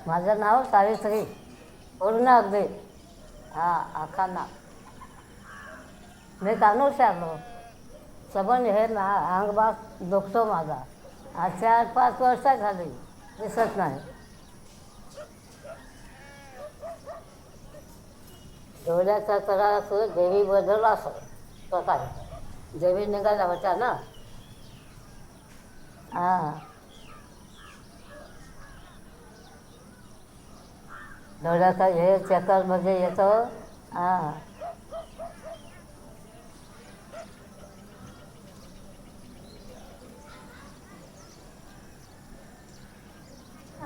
माझं नाव सावित्री, पूर्ण अगदी. हां, आखा नाव. मी कानूरशी आलो. सबंध हे ना अंगबाग दुखतो माझा. आज 4-5 वर्ष झाली दिसत नाही. डोळ्याचा त्रास देवी बदलला असं स्वतः. देवी निघाला होता ना. हां, डोळ्याचा हे चक्करमध्ये येतो. हां,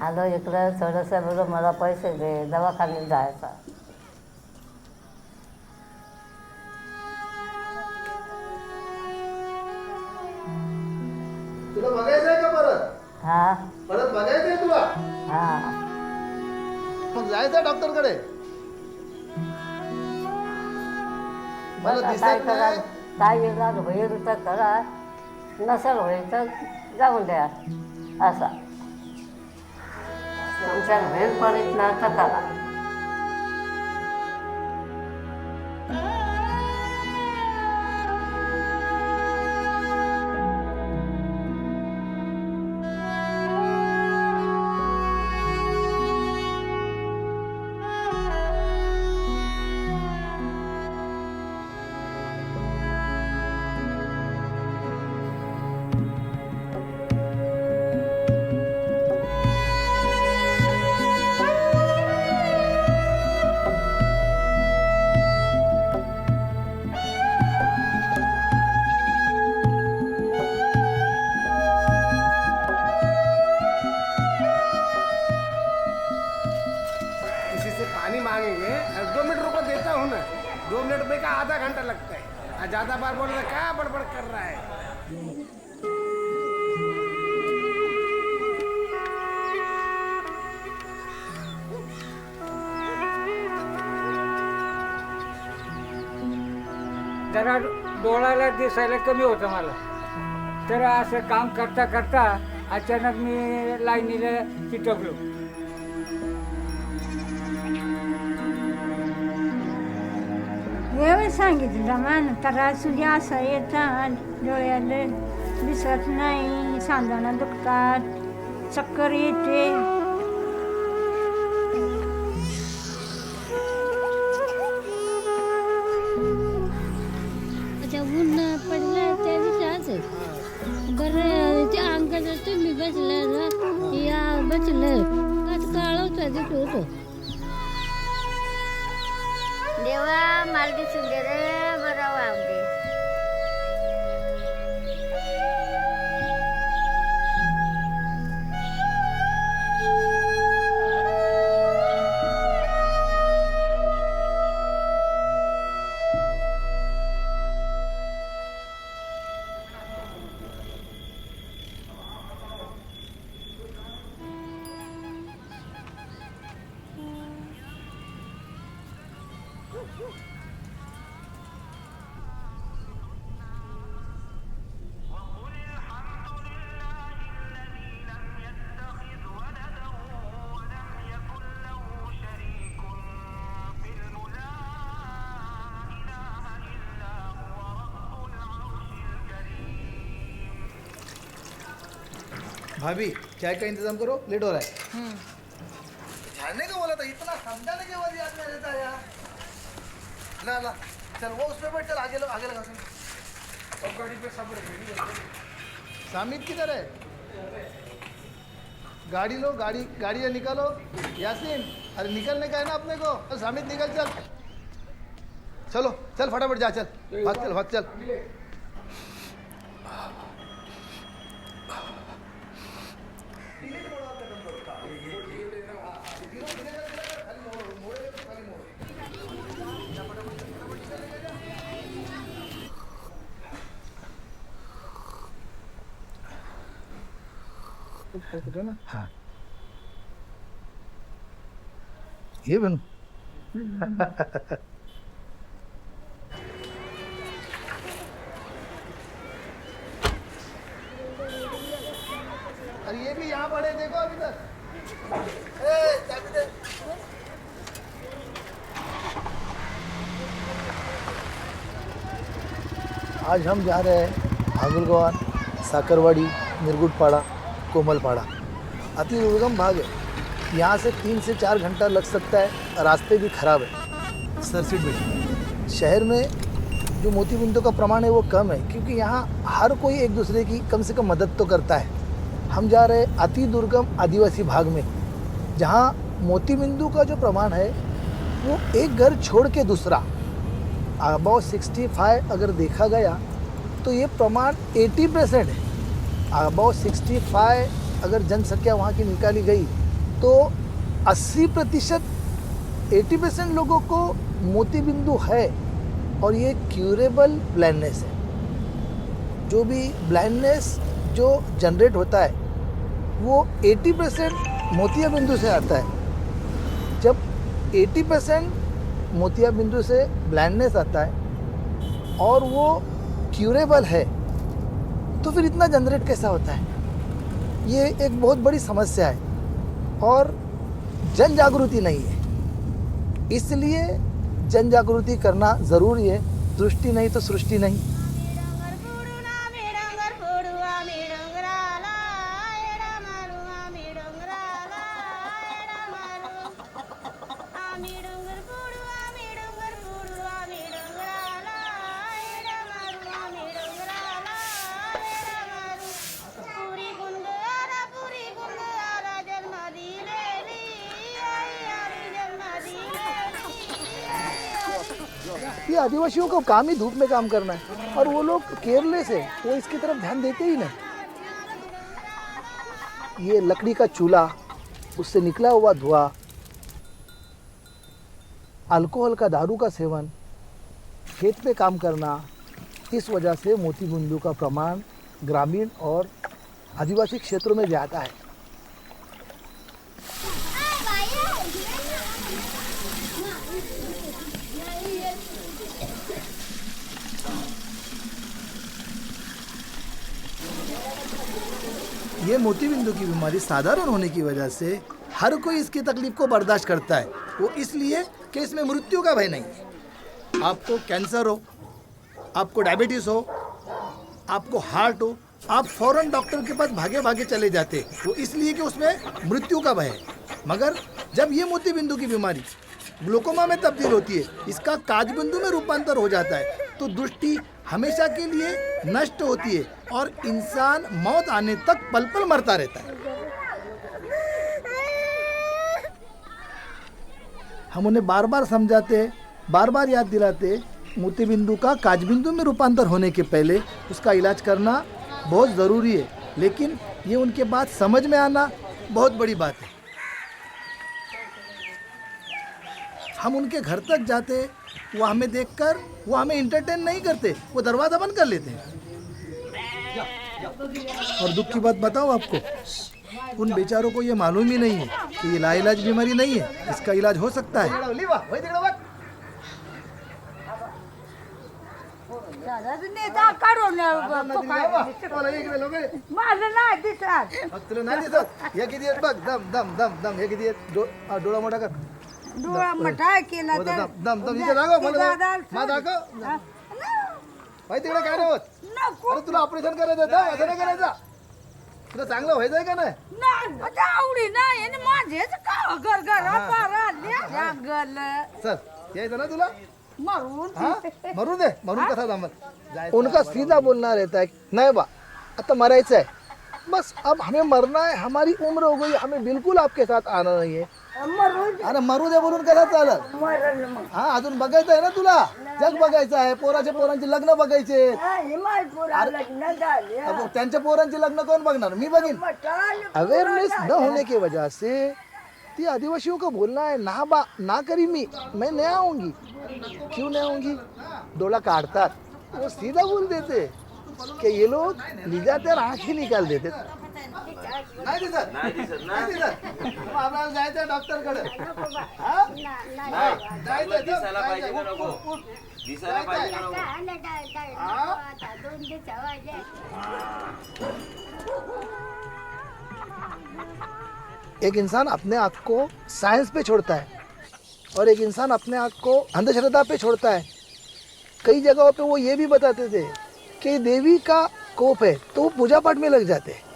आलो इकडं थोडंसं बरं मला पैसे दे, दवाखान्यात जायचा. तुला बघायचंय का परत? हां परत बघायचंय तुला? हां, मग जायचं डॉक्टरकडे. मला बघा दिसत काय करा, नाही. काय इलाज होईल तर करा, नसेल होईल तर जाऊन द्या. असा तुमच्या वेळ प्रयत्न तर करा. किसी से पानी मांगेंगे 2 मिनट रुको देता हूँ ना. 2 मिनट में का आधा घंटा लगता है. ज़्यादा बार बोल रहा है, क्या बड़बड़ कर रहा है. जरा डोळ्याला दिसायला कमी होतं मला. तर असं काम करता करता अचानक मी लाईनीला चिटकलो. वेळ सांगितलं मान त्रास तुझ्या असा येतात, डोळ्याला दिसत नाही, सांधानं दुखतात, चक्कर येते. अच्छा ऊन पडलं त्या दिवशी आज बरं त्या अंगाला तुम्ही बसलं ना या बसलं काळवतं दिसत होतं. देवा मला दिसून दे रे, बरं वाव दे. भाभी चाय का इंतजाम करो, लेट हो रहा है. जानने का बोला था, इतना समझाने के बाद याद नहीं रहता यार. ला ला चल, वो उसमें बैठ, चल आगे लगा. और गाड़ी पे सब रखेंगे. सामित किधर है? गाड़ी लो, गाड़ी निकालो. यासीन, अरे निकलने का है ना अपने को. सामित निकल चल. चलो चल फटाफट जा, चल भाग चल. हाँ ये बनू. अरे ये भी यहाँ पड़े, देखो अभी तक. आज हम जा रहे हैं भागुलगवान, साकरवाड़ी, निरगुटपाड़ा, कोमलपाड़ा। अति दुर्गम भाग है, यहाँ से 3 से 4 घंटा लग सकता है। रास्ते भी खराब है। सरसिट भी शहर में जो मोतीबिंदु का प्रमाण है वो कम है, क्योंकि यहाँ हर कोई एक दूसरे की कम से कम मदद तो करता है। हम जा रहे हैं अति दुर्गम आदिवासी भाग में, जहाँ मोतीबिंदु का जो प्रमाण है वो एक घर छोड़ के दूसरा अबाउट 65 अगर देखा गया तो ये प्रमाण 80% है। अबाउट 65 अगर जनसंख्या वहाँ की निकाली गई तो 80% 80% लोगों को मोतीबिंदु है, और ये क्यूरेबल ब्लाइंडनेस है। जो भी ब्लाइंडनेस जो जनरेट होता है वो 80% मोतियाबिंदु से आता है। जब 80% मोतियाबिंदु से ब्लाइंडनेस आता है और वो क्यूरेबल है, तो फिर इतना जनरेट कैसा होता है? ये एक बहुत बड़ी समस्या है और जन जागृति नहीं है। इसलिए जन जागृति करना ज़रूरी है। दृष्टि नहीं तो सृष्टि नहीं। ये आदिवासियों का काम ही धूप में काम करना है, और वो लोग केयरलेस है, वो इसकी तरफ ध्यान देते ही नहीं। ये लकड़ी का चूल्हा, उससे निकला हुआ धुआं, अल्कोहल का, दारू का सेवन, खेत में काम करना, इस वजह से मोतीबिंदु का प्रमाण ग्रामीण और आदिवासी क्षेत्रों में ज़्यादा है। ये मोतीबिंदु की बीमारी साधारण होने की वजह से हर कोई इसकी तकलीफ को बर्दाश्त करता है। वो इसलिए कि इसमें मृत्यु का भय नहीं है। आपको कैंसर हो, आपको डायबिटीज़ हो, आपको हार्ट हो, आप फौरन डॉक्टर के पास भागे भागे चले जाते, वो इसलिए कि उसमें मृत्यु का भय है। मगर जब ये मोतीबिंदु की बीमारी ग्लूकोमा में तब्दील होती है, इसका काजबिंदु में रूपांतर हो जाता है, तो दृष्टि हमेशा के लिए नष्ट होती है और इंसान मौत आने तक पल पल मरता रहता है। हम उन्हें बार बार समझाते, बार बार याद दिलाते, मोतीबिंदु का काजबिंदु में रूपांतर होने के पहले उसका इलाज करना बहुत ज़रूरी है। लेकिन ये उनके बात समझ में आना बहुत बड़ी बात है। हम उनके घर तक जाते, वो हमें देखकर वो हमें इंटरटेन नहीं करते, वो दरवाज़ा बंद कर लेते हैं। और दुख की बात बताओ आपको, उन बेचारों को ये मालूम ही नहीं है कि ये लाइलाज बीमारी नहीं है, इसका इलाज हो सकता है। डोळा मोठा कर, डोळा मोठा केला तर दम दम इथे दाखव, मला दाखव. माहिती तिकडे काय नाही होत. अरे तुला ऑपरेशन करायचं होतं, असं नाही करायचं. तुला चांगलं व्हायचंय का नाही? आवडी नाही आणि माझेच का घर घर चल यायचं ना तुला. मरून मरू दे, मरून कसा जमत. उनका सीधा बोलना रहता है, नहीं बा आता मरायचं आहे, बस अब हमें मरना है, हमारी उम्र हो गई, हमें बिल्कुल आपके साथ आना नहीं है. अरे मरू दे बोलून कसा चालत. हा अजून बघायचं आहे ना तुला, जग बघायचं आहे, पोरांची लग्न बघायचे. त्यांच्या पोरांची लग्न कोण बघणार, मी बघीन. अवेयरनेस न होने की वजह से ती आदिवासियों को बोलना है ना बा ना करी मैं नहीं आऊंगी. क्यों नहीं आऊंगी? डोला काटतात, वो सीधा बोल देते कि ये लोग ले जाते और आँख ही निकाल देते. नाही दिसत आपल्याला जायचं डॉक्टरकडे. एक इंसान अपने आप को साइंस पे छोड़ता है और एक इंसान अपने आप को अंधश्रद्धा पे छोड़ता है. कई जगहों पे वो ये भी बताते थे कि देवी का कोप है तो वो पूजा पाठ में लग जाते हैं।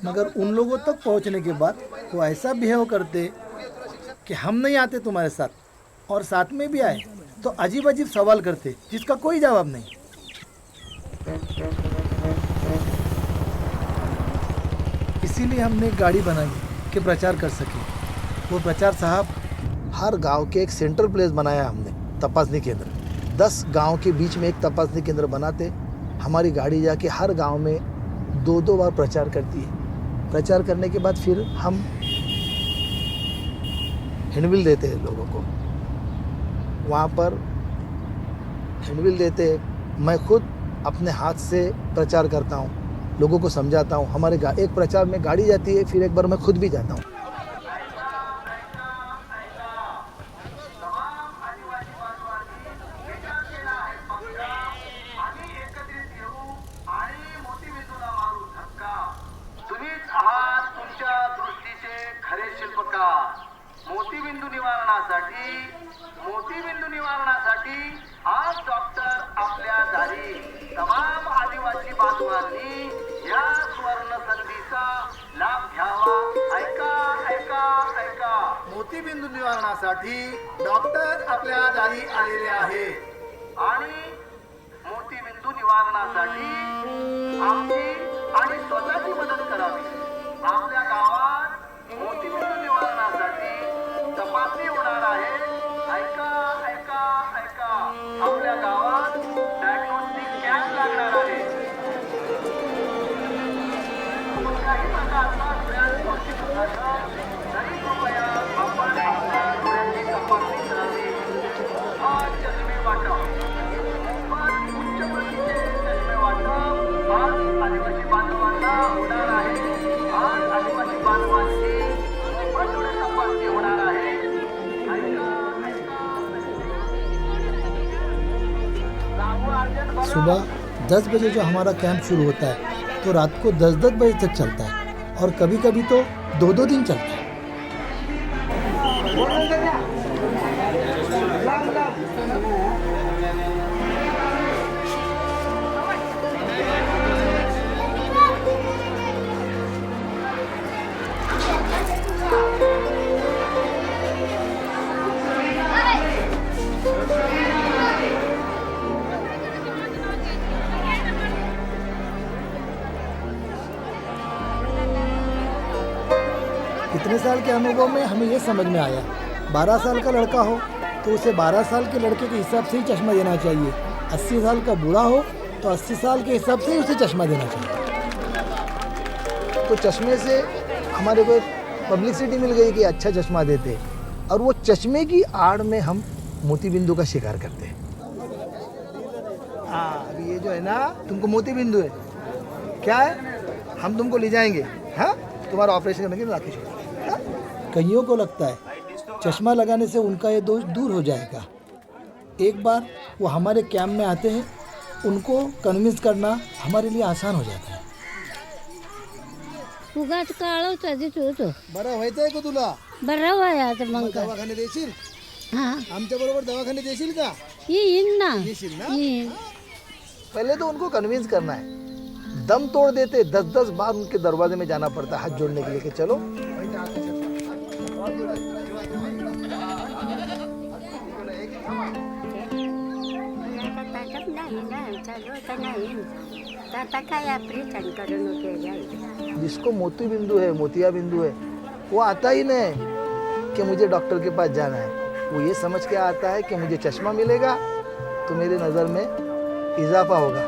मगर उन लोगों तक पहुंचने के बाद वो ऐसा बिहेव करते कि हम नहीं आते तुम्हारे साथ, और साथ में भी आए तो अजीब अजीब सवाल करते जिसका कोई जवाब नहीं। इसीलिए हमने एक गाड़ी बनाई कि प्रचार कर सके। वो प्रचार साहब, हर गांव के एक सेंट्रल प्लेस बनाया हमने, तपासनी केंद्र। 10 गांव के बीच में एक तपासनी केंद्र बनाते। हमारी गाड़ी जाके हर गांव में 2-2 बार प्रचार करती है। प्रचार करने के बाद फिर हम हैंडबिल देते हैं लोगों को। वहाँ पर हैंडबिल देते, मैं खुद अपने हाथ से प्रचार करता हूँ, लोगों को समझाता हूँ। हमारे एक प्रचार में गाड़ी जाती है, फिर एक बार मैं खुद भी जाता हूँ। आज डॉक्टर आपल्या दारी तमाम आदिवासी बांधवांनी या सुवर्ण संधीचा लाभ घ्यावा। ऐका ऐका ऐका, मोतीबिंदू निवारणासाठी डॉक्टर आपल्या दारी आलेले आहे आणि मोतीबिंदू निवारणासाठी आमची आणि स्वतःची मदत करावी। आपल्या गावात मोतीबिंदू निवारणासाठी तपासणी होणार आहे। ऐका ऐका ऐका, आपल्या गावात डायग्नोस्टिक कॅम्प लागणार आहे। कोणत्याही प्रकारचा डोळ्यात पौष्टिक असं तरी कृपया आपण आपल्या डोळ्याची तपासणी करावी। आज चष्मे वाटप, मोफत उच्च प्रतीचे चष्मे वाटप आज आदिवासी बांधवांना होणार आहे। आज आदिवासी बांधवांची मोफत डोळे तपासणी होणार आहे। सुबह 10 बजे जो हमारा कैंप शुरू होता है तो रात को 10-10 बजे तक चलता है, और कभी कभी तो 2-2 दिन चलता है। इतने साल के अनुभव में हमें ये समझ में आया, 12 साल का लड़का हो तो उसे 12 साल के लड़के के हिसाब से ही चश्मा देना चाहिए। 80 साल का बूढ़ा हो तो 80 साल के हिसाब से ही उसे चश्मा देना चाहिए। तो चश्मे से हमारे को पब्लिसिटी मिल गई कि अच्छा चश्मा देते, और वो चश्मे की आड़ में हम मोतीबिंदु का शिकार करते हैं। हाँ, अभी ये जो है ना, तुमको मोतीबिंदु है, क्या है, हम तुमको ले जाएंगे, हाँ, तुम्हारा ऑपरेशन करने के लिए लाके छोड़ेंगे। कईयों को लगता है चश्मा लगाने से उनका ये दोष दूर हो जाएगा। एक बार वो हमारे कैंप में आते हैं, उनको कन्विंस करना हमारे लिए आसान हो जाता है। उगाच काळवता दिसतो बरं व्हायचं आहे का तुला? बरं वय आता मग काय. दवाखाने देशील? हा आमच्या बरोबर दवाखाने देशील का? येईन ना देशील ना? येईन. पहले तो उनको कन्विंस करना है। दम तोड़ देते, 10-10 बार उनके दरवाजे में जाना पड़ता है हाथ जोड़ने के लिए कि चलो। जिसको मोती बिंदु है, मोतिया बिंदु है, वो आता ही नहीं कि मुझे डॉक्टर के पास जाना है। वो ये समझ के आता है कि मुझे चश्मा मिलेगा तो मेरे नज़र में इजाफा होगा।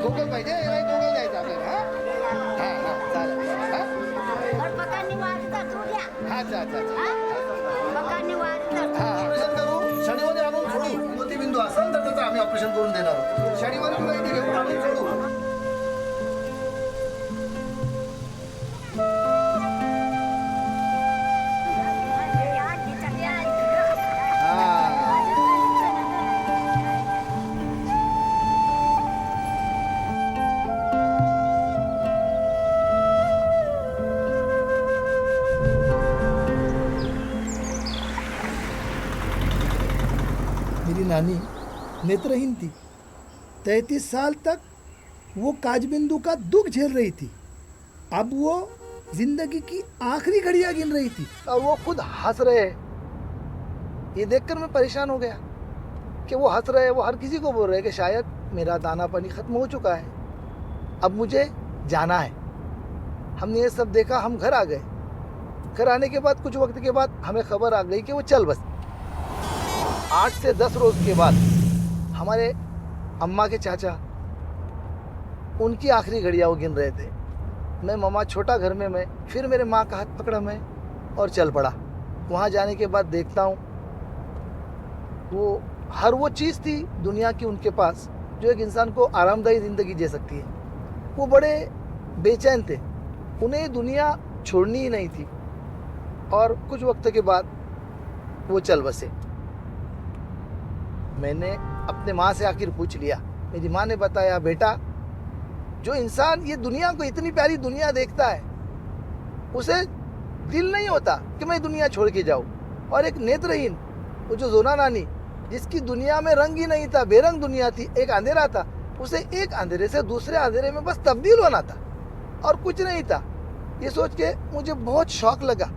गूगल पाहिजे, गूगल जायचं आपल्याला। हां हां चालेल। हां ऑपरेशन करू, शनिवारी आणून सोडू। मोतीबिंदू असेल तर त्याचं आम्ही ऑपरेशन करून देणार आहोत। शनिवारी तुला इथे घेऊन आणून सोडू। हां नानी नेत्रहीन थी। 33 साल तक वो काजबिंदु का दुख झेल रही थी। अब वो जिंदगी की आखिरी घड़ियां गिन रही थी और वो खुद हंस रहे हैं। ये देखकर मैं परेशान हो गया कि वो हंस रहे हैं। वो हर किसी को बोल रहे हैं कि शायद मेरा दाना पानी खत्म हो चुका है, अब मुझे जाना है। हमने ये सब देखा, हम घर आ गए। घर आने के बाद कुछ वक्त के बाद हमें खबर आ गई कि वो चल बस। 8 से 10 रोज के बाद हमारे अम्मा के चाचा, उनकी आखिरी घड़ियाँ वो गिन रहे थे। मैं मामा छोटा घर में, मैं फिर मेरे माँ का हाथ पकड़ा मैं और चल पड़ा। वहाँ जाने के बाद देखता हूँ वो हर वो चीज़ थी दुनिया की उनके पास जो एक इंसान को आरामदायी ज़िंदगी जी सकती है। वो बड़े बेचैन थे, उन्हें दुनिया छोड़नी ही नहीं थी। और कुछ वक्त के बाद वो चल बसे। मैंने अपने माँ से आखिर पूछ लिया। मेरी माँ ने बताया, बेटा जो इंसान ये दुनिया को, इतनी प्यारी दुनिया देखता है, उसे दिल नहीं होता कि मैं दुनिया छोड़ के जाऊँ। और एक नेत्रहीन, वो जो जोना नानी, जिसकी दुनिया में रंग ही नहीं था, बेरंग दुनिया थी, एक अंधेरा था, उसे एक अंधेरे से दूसरे अंधेरे में बस तब्दील होना था और कुछ नहीं था। ये सोच के मुझे बहुत शौक लगा।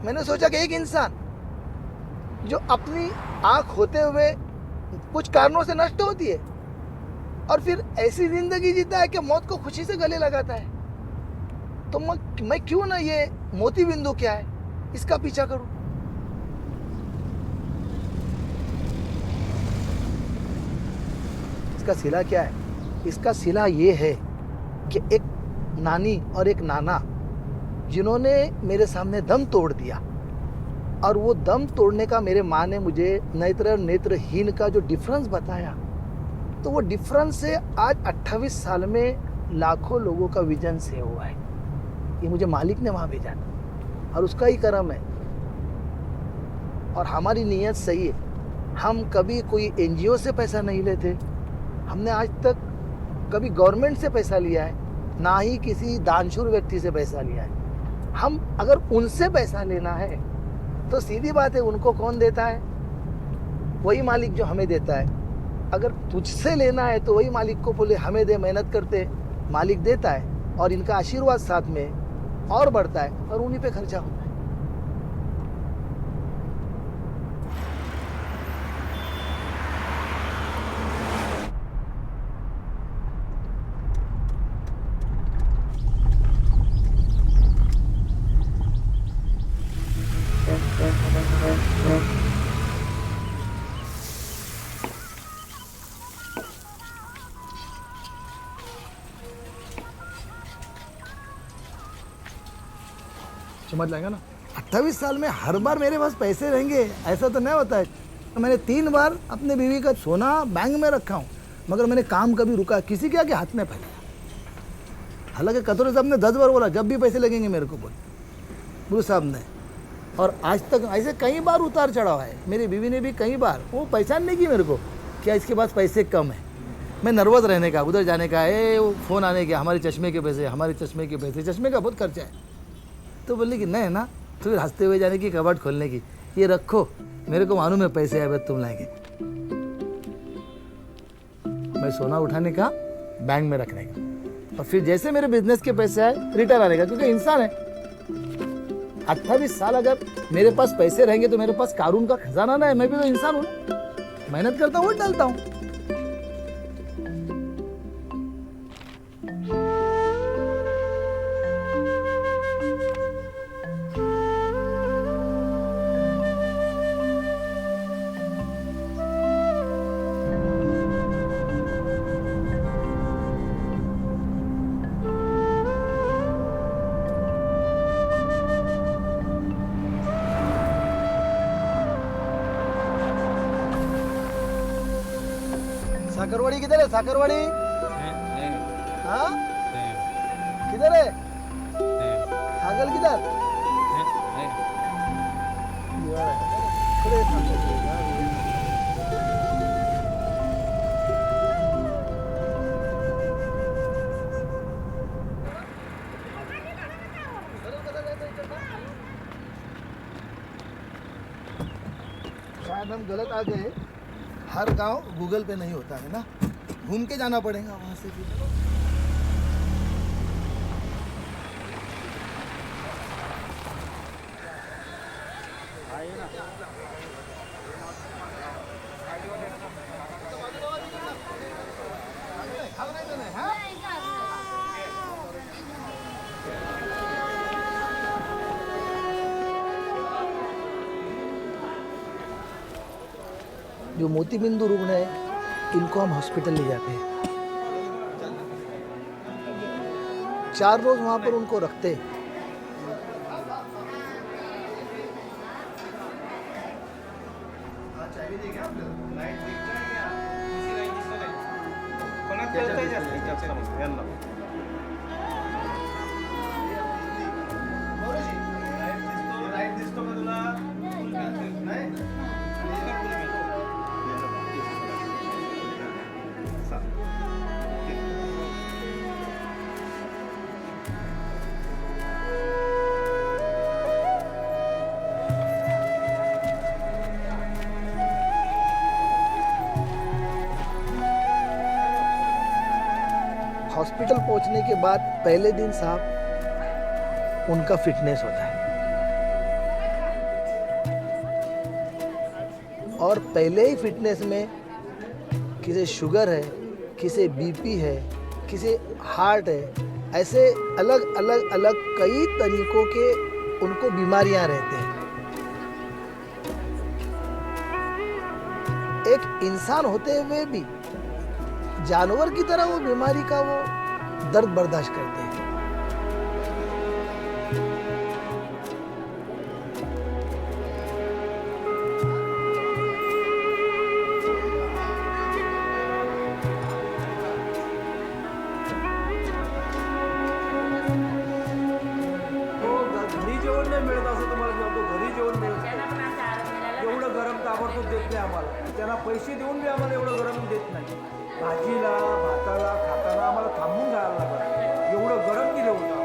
मैंने सोचा कि एक इंसान जो अपनी आँख होते हुए कुछ कारणों से नष्ट होती है और फिर ऐसी जिंदगी जीता है कि मौत को खुशी से गले लगाता है, तो मैं क्यों ना ये मोती बिंदु क्या है इसका पीछा करूं। इसका सिला क्या है? इसका सिला ये है कि एक नानी और एक नाना जिन्होंने मेरे सामने दम तोड़ दिया, और वो दम तोड़ने का मेरे माँ ने मुझे नेत्र और नेत्रहीन का जो डिफरेंस बताया, तो वो डिफरेंस से आज 28 साल में लाखों लोगों का विजन से हुआ है। ये मुझे मालिक ने वहाँ भेजा और उसका ही करम है। और हमारी नीयत सही है। हम कभी कोई एनजीओ से पैसा नहीं लेते, हमने आज तक कभी गवर्नमेंट से पैसा लिया है, ना ही किसी दानशूर व्यक्ति से पैसा लिया है। हम अगर उनसे पैसा लेना है तो सीधी बात है, उनको कौन देता है? वही मालिक जो हमें देता है। अगर तुझसे लेना है तो वही मालिक को बोले हमें दे, मेहनत करते, मालिक देता है और इनका आशीर्वाद साथ में और बढ़ता है और उन्हीं पे खर्चा होता है। समझ लाएगा ना। 28 साल में हर बार मेरे पास पैसे रहेंगे ऐसा तो नहीं होता है। मैंने 3 बार अपने बीवी का सोना बैंक में रखा हूँ, मगर मैंने काम कभी रुका किसी के आगे हाथ में फैलाया। हालांकि कतोरे साहब ने 10 बार बोला जब भी पैसे लगेंगे मेरे को बोल, गुरु साहब ने। और आज तक ऐसे कई बार उतार चढ़ाव है। मेरी बीवी ने भी कई बार वो पहचान नहीं की मेरे को, क्या इसके पास पैसे कम है। मैं नर्वस रहने का, उधर जाने का, फ़ोन आने का, हमारे चश्मे के पैसे, हमारे चश्मे के पैसे, चश्मे का बहुत खर्चा है। तो बोली कि नहीं ना, तो फिर हंसते हुए जाने की, कबाड़ खोलने की, ये रखो, मेरे को मालूम है पैसे आए तुम लाएंगे। मैं सोना उठाने का, बैंक में रखने का, और फिर जैसे मेरे बिजनेस के पैसे आए रिटर्न आने का, क्योंकि इंसान है। 28 साल अगर मेरे पास पैसे रहेंगे तो मेरे पास कारून का खजाना ना है। मैं भी तो इंसान हूँ, मेहनत करता हूँ, डालता हूँ। साकरवाड़ी किधर है? साकरवाड़ी हाँ किधर है? छागल किधर? शायद हम गलत आ गए। हर गांव गूगल पे नहीं होता है ना, घूम के जाना पड़ेगा वहाँ से फिर। जो मोतीबिंदु रुग्ण है इनको हम हॉस्पिटल ले जाते हैं, 4 रोज वहाँ पर उनको रखते हैं। हॉस्पिटल पहुंचने के बाद पहले दिन साहब उनका फिटनेस होता है, और पहले ही फिटनेस में किसी शुगर है, किसी बीपी है, किसी हार्ट है, ऐसे अलग अलग अलग कई तरीकों के उनको बीमारियां रहते हैं। एक इंसान होते हुए भी जानवर की तरह वो बीमारी का वो दर्द बर्दाश्त करते हैं। घरी जेवण नाही मिळत असं तुम्हाला सांगतो, घरी जेवण मिळत एवढं गरम ताबडतोब देत नाही आम्हाला, त्यांना पैसे देऊन बी आम्हाला एवढं गरम देत नाही। भाजीला भाताला खाताना आम्हाला थांबून जायला लागलं, एवढं गरम दिलं होतं।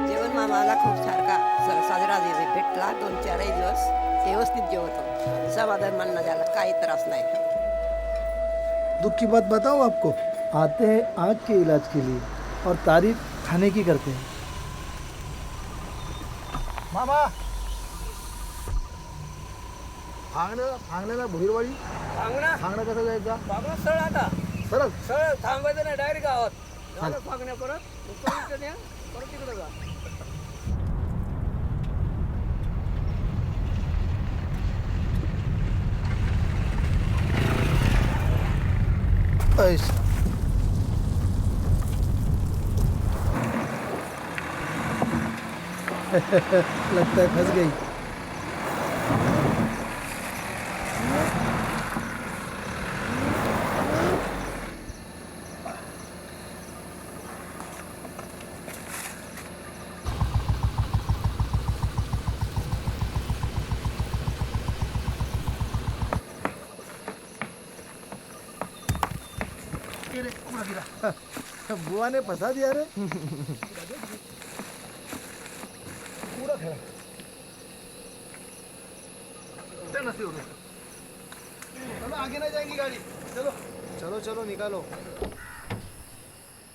जेवण आम्हाला खूप सारखा साजरा भेटला, 2-4 दिवस व्यवस्थित जेवतो, समाधान मानणं झालं, काही त्रास नाही। दुख की बात बताऊं आपको, आते हैं आँख के इलाज के लिए और तारीफ खाने की करते हैं। मामा फांगण्याला भुईरवाडी फांगणं कसं जायचं? सरळ आता सरळ सरळ थांबायचं नाही, डायरेक्ट गावात झालं फागण्या परत तिकडे जा। ऐसा लगता है फंस गई। बुआ ने फंसा दिया रे, पूरा खड़ा। चलो आगे ना जाएंगी गाड़ी, चलो चलो चलो निकालो।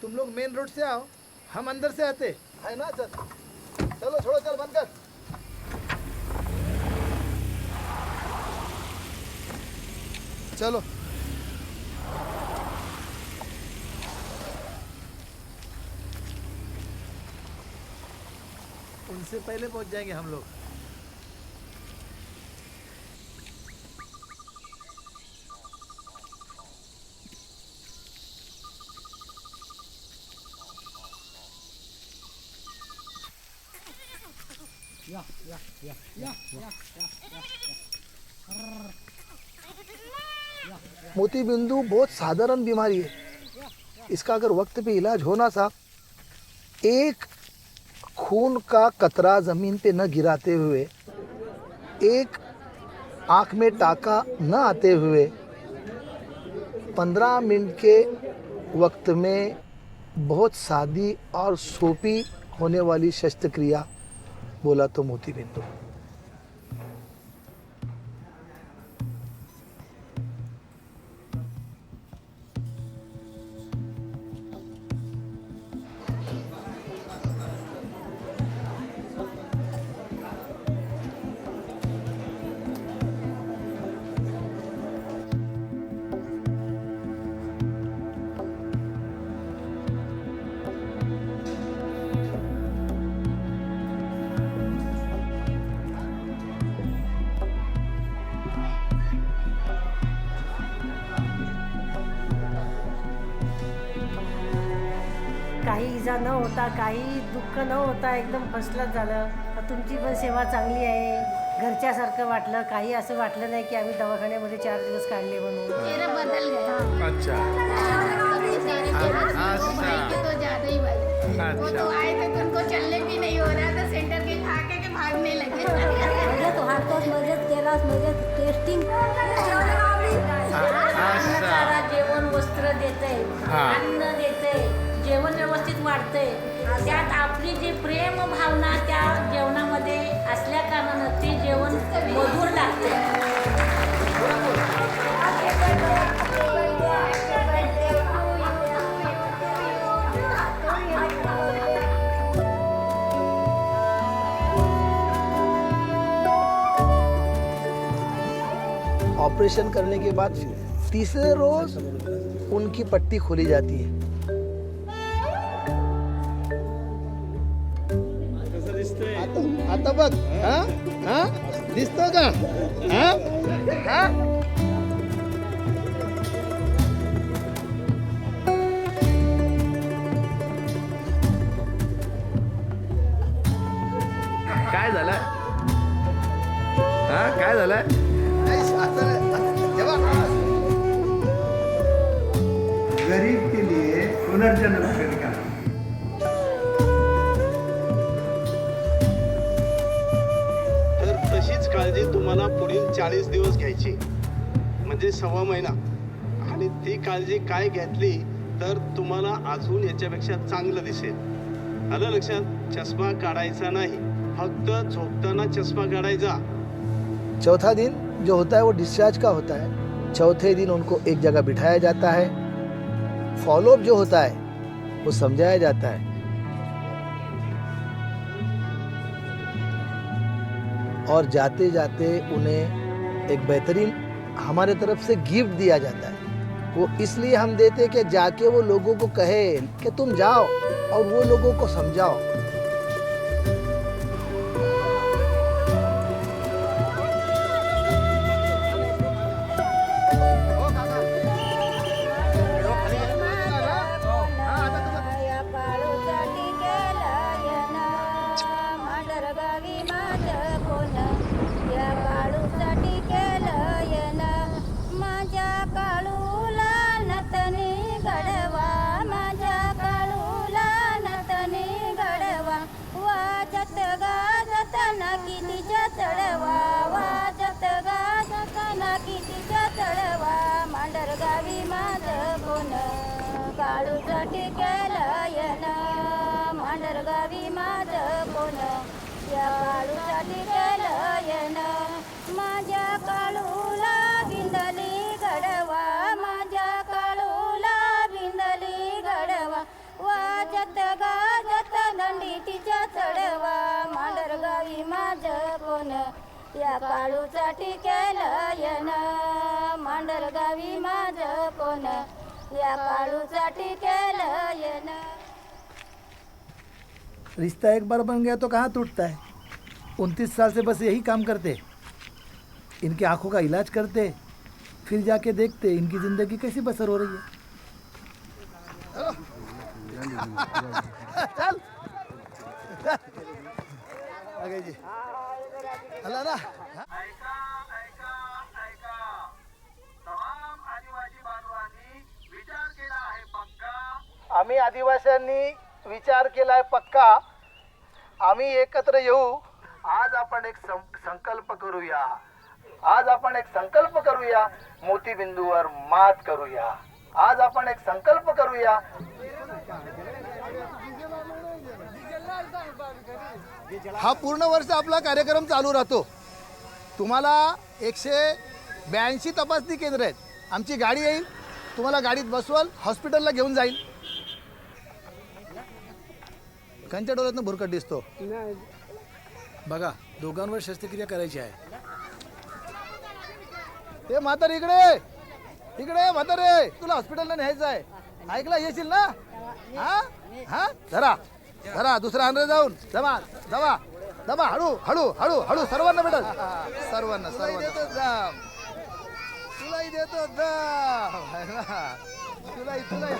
तुम लोग मेन रोड से आओ, हम अंदर से आते है ना। चल चलो छोड़ो, चल बंद कर। चलो उनसे पहले पहुंच जाएंगे हम लोग। मोतीबिंदु बहुत साधारण बीमारी है, इसका अगर वक्त पे इलाज होना था, एक खून का कतरा जमीन पे न गिराते हुए, एक आँख में टाका न आते हुए 15 मिनट के वक्त में बहुत सादी और सोपी होने वाली शस्त्रक्रिया बोला तो मोतीबिंदु। इजा न होता काही दुःख न होता एकदम फसलंच झालं. तुमची पण सेवा चांगली आहे. घरच्यासारखं वाटलं. काही असं वाटलं नाही की आम्ही दवाखान्यामध्ये 4 दिवस काढले म्हणून. मेरा बदल गया। अच्छा तो ज्यादा ही बदल। वो तो आए थे तो उनको चलने भी नहीं हो रहा था, सेंटर के खा के भागने लगे। मदत वाढतोच, मदत केलास, मदत टेस्टिंग सारा जेवण वस्त्र देते, अन्न देते, जेवण व्यवस्थित वाढते. त्यात आपली जी प्रेम भावना त्या जेवणामध्ये असल्या कारणानं ते जेवण मधुर लागते. ऑपरेशन करने के बाद तीसरे रोज उनकी पट्टी खोली जाती है. आता बघ, दिसतो का? काय झालं? काय झालं? गरीब के लिए पुनर्जन्म का तर तशीच काळजी तुम्हाला पुढील 40 दिवस घ्यायची, म्हणजे 1.25 महिना. आणि ती काळजी काय घेतली तर तुम्हाला अजून याच्यापेक्षा चांगलं दिसेल. आलं लक्षात? चष्मा काढायचा नाही, फक्त झोपताना चष्मा काढायचा. चौथा दिन जो होता है वो डिस्चार्ज का होता है. चौथे दिन उनको एक जगह बिठाया जाता है. फॉलोअप जो होता है वो समझाया जाता है. और जाते जाते उन्हें एक बेहतरीन हमारे तरफ से गिफ्ट दिया जाता है. वो इसलिए हम देते कि जाके वो लोगों को कहे कि तुम जाओ और वो लोगों को समझाओ. काळूसाठी केलयन मांडरगावी माझं कोण, या काळूसाठी केलयन माझ्या काळूला बिंदली गडवा, माझ्या काळूला बिंदली गडवा. वाजत गाजत दंडीटीच्या चढवा, मांडरगावी माझं कोण, या काळूसाठी केलयन मांडरगावी माझं कोण, या काळूसाठी केलयन. रिश्ता एक बार बन गया तो कहाँ टूटता है. 29 साल से बस यही काम करते. इनकी आंखों का इलाज करते, फिर जाके देखते इनकी जिंदगी कैसी बसर हो रही है. चल आगे जी. अल्लाह ना. आम्ही आदिवासींनी विचार केलाय पक्का. आम्ही एकत्र येऊ. आज आपण एक संकल्प करूया. आज आपण एक संकल्प करूया. मोतीबिंदूवर मात करूया. आज आपण एक संकल्प करूया. हा पूर्ण वर्ष आपला कार्यक्रम चालू राहतो. तुम्हाला 182 तपासणी केंद्र आहेत. आमची गाडी येईल, तुम्हाला गाडीत बसवाल, हॉस्पिटलला घेऊन जाईल. कंच्या डोळ्यातनं भुरकट दिसतो बघा. दोघांवर शस्त्रक्रिया करायची आहे. ते म्हातारे इकडे इकडे. म्हातारे तुला हॉस्पिटलला न्यायचं आहे, ऐकला येशील ना? हा हा धरा धरा. दुसरा आंध्र जाऊन जमा दवा दवा. हळू हळू हळू हळू. सर्वांना भेटल, सर्वांना सर्वांना. तुलाही देतो दम. तुलाही तुलाही.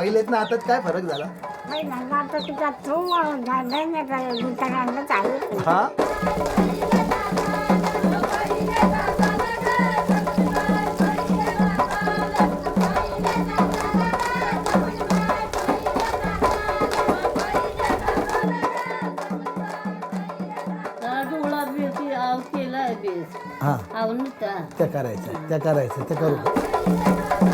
पहिलेत ना आताच काय फरक झाला हा डोळा बेसी आव केलाय बेस हा आव नुता त्या करायचं ते करू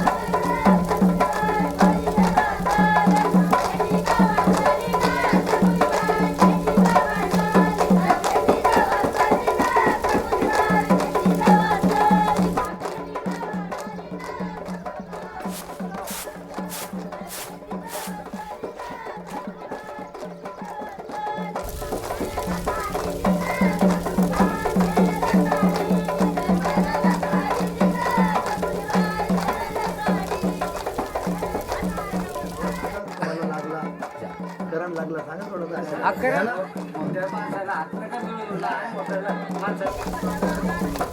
करंट लागला सांगा थोडं अकरा माणसाला हात नका मिळू, लहान मोठ्याला माणसाला